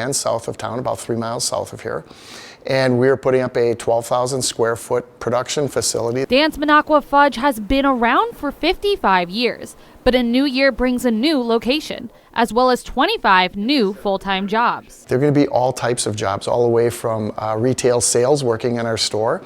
and south of town, about 3 miles south of here. And we're putting up a 12,000 square foot production facility. Dan's Minocqua Fudge has been around for 55 years, but a new year brings a new location, as well as 25 new full-time jobs. There are going to be all types of jobs, all the way from retail sales, working in our store,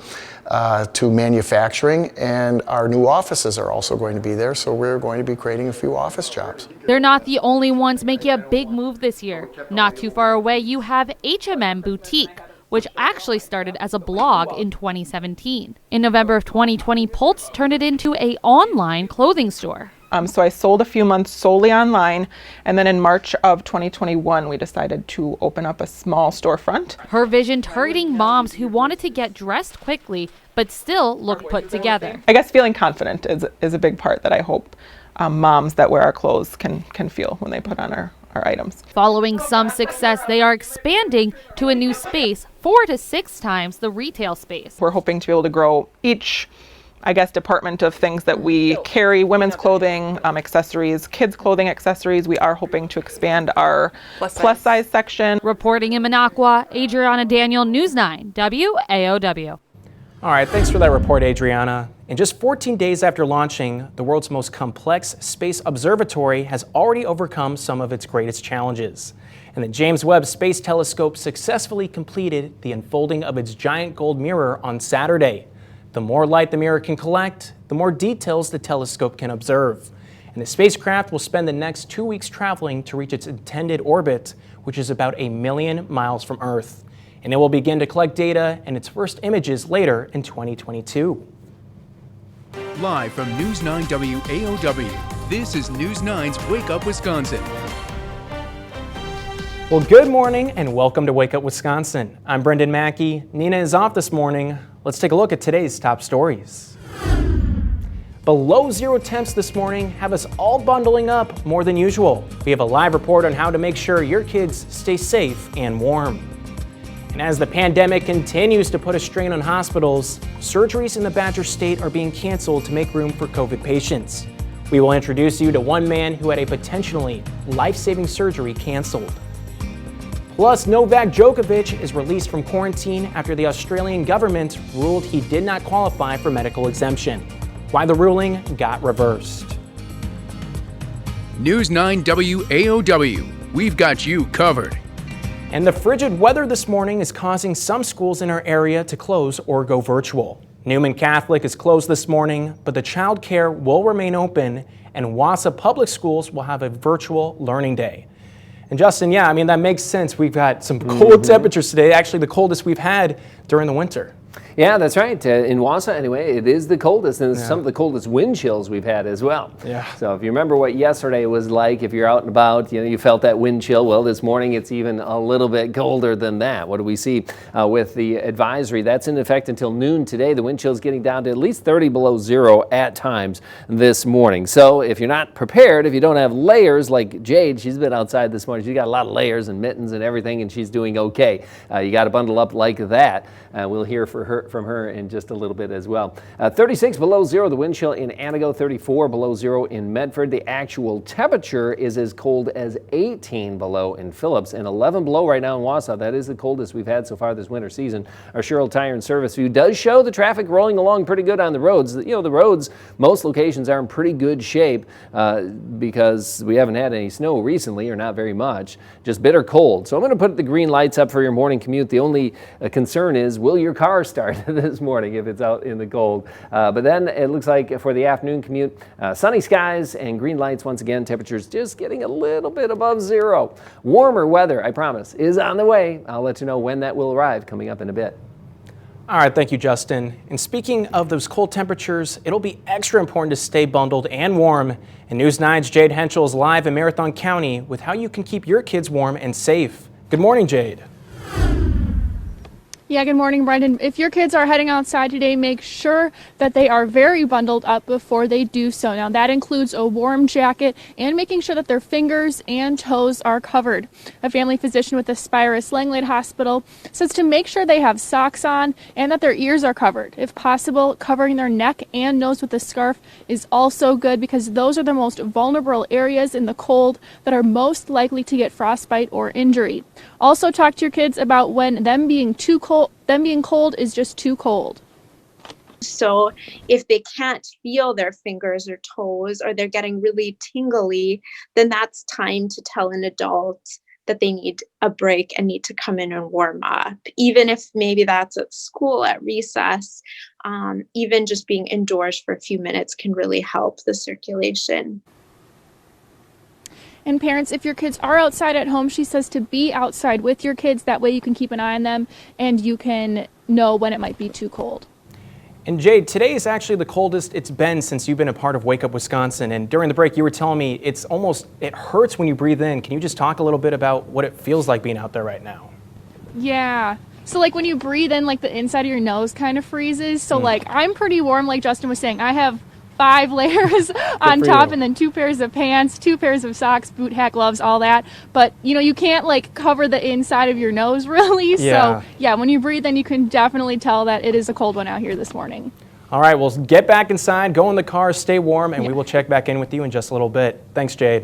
to manufacturing, and our new offices are also going to be there, so we're going to be creating a few office jobs. They're not the only ones making a big move this year. Not too far away, you have HMM Boutique, which actually started as a blog in 2017. In November of 2020, Pulse turned it into an online clothing store. So I sold a few months solely online, and then in March of 2021, we decided to open up a small storefront. Her vision targeting moms who wanted to get dressed quickly, but still look put together. I guess feeling confident is a big part that I hope moms that wear our clothes can feel when they put on our items. Following some success, they are expanding to a new space 4 to 6 times the retail space. We're hoping to be able to grow each, I guess, department of things that we carry: women's clothing, accessories, kids clothing accessories. We are hoping to expand our plus size section. Reporting in Minocqua, Adriana Daniel, News 9 WAOW. All right, thanks for that report, Adriana. In just 14 days after launching, the world's most complex space observatory has already overcome some of its greatest challenges. And the James Webb Space Telescope successfully completed the unfolding of its giant gold mirror on Saturday. The more light the mirror can collect, the more details the telescope can observe. And the spacecraft will spend the next 2 weeks traveling to reach its intended orbit, which is about 1 million miles from Earth. And it will begin to collect data and its first images later in 2022. Live from News 9 WAOW, this is News 9's Wake Up Wisconsin. Well, good morning and welcome to Wake Up Wisconsin. I'm Brendan Mackey. Nina is off this morning. Let's take a look at today's top stories. Below zero temps this morning have us all bundling up more than usual. We have a live report on how to make sure your kids stay safe and warm. And as the pandemic continues to put a strain on hospitals, surgeries in the Badger State are being canceled to make room for COVID patients. We will introduce you to one man who had a potentially life-saving surgery canceled. Plus, Novak Djokovic is released from quarantine after the Australian government ruled he did not qualify for medical exemption. Why the ruling got reversed. News 9 WAOW, we've got you covered. And the frigid weather this morning is causing some schools in our area to close or go virtual. Newman Catholic is closed this morning, but the child care will remain open, and Wausau Public Schools will have a virtual learning day. And Justin, yeah, I mean, that makes sense. We've got some cold temperatures today, actually the coldest we've had during the winter. Yeah, that's right. In Wausau, anyway, it is the coldest, and it's some of the coldest wind chills we've had as well. Yeah. So if you remember what yesterday was like, if you're out and about, you felt that wind chill. Well, this morning it's even a little bit colder than that. What do we see with the advisory? That's in effect until noon today. The wind chill is getting down to at least 30 below zero at times this morning. So if you're not prepared, if you don't have layers like Jade, she's been outside this morning. She's got a lot of layers and mittens and everything, and she's doing okay. You got to bundle up like that. We'll hear from her in just a little bit as well. 36 below zero, the wind chill in Antigo, 34 below zero in Medford. The actual temperature is as cold as 18 below in Phillips and 11 below right now in Wausau. That is the coldest we've had so far this winter season. Our Sherrill Tire and Service View does show the traffic rolling along pretty good on the roads. The roads, most locations are in pretty good shape because we haven't had any snow recently, or not very much, just bitter cold. So I'm going to put the green lights up for your morning commute. The only concern is, will your car start this morning if it's out in the cold? But then it looks like for the afternoon commute, sunny skies and green lights once again. Temperatures just getting a little bit above zero. Warmer weather, I promise, is on the way. I'll let you know when that will arrive coming up in a bit. All right, thank you, Justin. And speaking of those cold temperatures, it'll be extra important to stay bundled and warm. And News 9's Jade Henschel is live in Marathon County with how you can keep your kids warm and safe. Good morning, Jade. Yeah, good morning, Brendan. If your kids are heading outside today, make sure that they are very bundled up before they do so. Now, that includes a warm jacket and making sure that their fingers and toes are covered. A family physician with the Spirus Langlade Hospital says to make sure they have socks on and that their ears are covered. If possible, covering their neck and nose with a scarf is also good because those are the most vulnerable areas in the cold that are most likely to get frostbite or injury. Also, talk to your kids about when them being cold is just too cold. So if they can't feel their fingers or toes, or they're getting really tingly, then that's time to tell an adult that they need a break and need to come in and warm up. Even if maybe that's at school at recess, even just being indoors for a few minutes can really help the circulation. And parents, if your kids are outside at home, she says to be outside with your kids. That way you can keep an eye on them and you can know when it might be too cold. And Jade, today is actually the coldest it's been since you've been a part of Wake Up Wisconsin. And during the break, you were telling me it hurts when you breathe in. Can you just talk a little bit about what it feels like being out there right now? Yeah. So like when you breathe in, like the inside of your nose kind of freezes. So like I'm pretty warm, like Justin was saying. I have 5 layers on top and then 2 pairs of pants, 2 pairs of socks, boot, hat, gloves, all that. But you can't like cover the inside of your nose really. Yeah. So yeah, when you breathe in, you can definitely tell that it is a cold one out here this morning. All right, well, get back inside, go in the car, stay warm, and we will check back in with you in just a little bit. Thanks, Jade.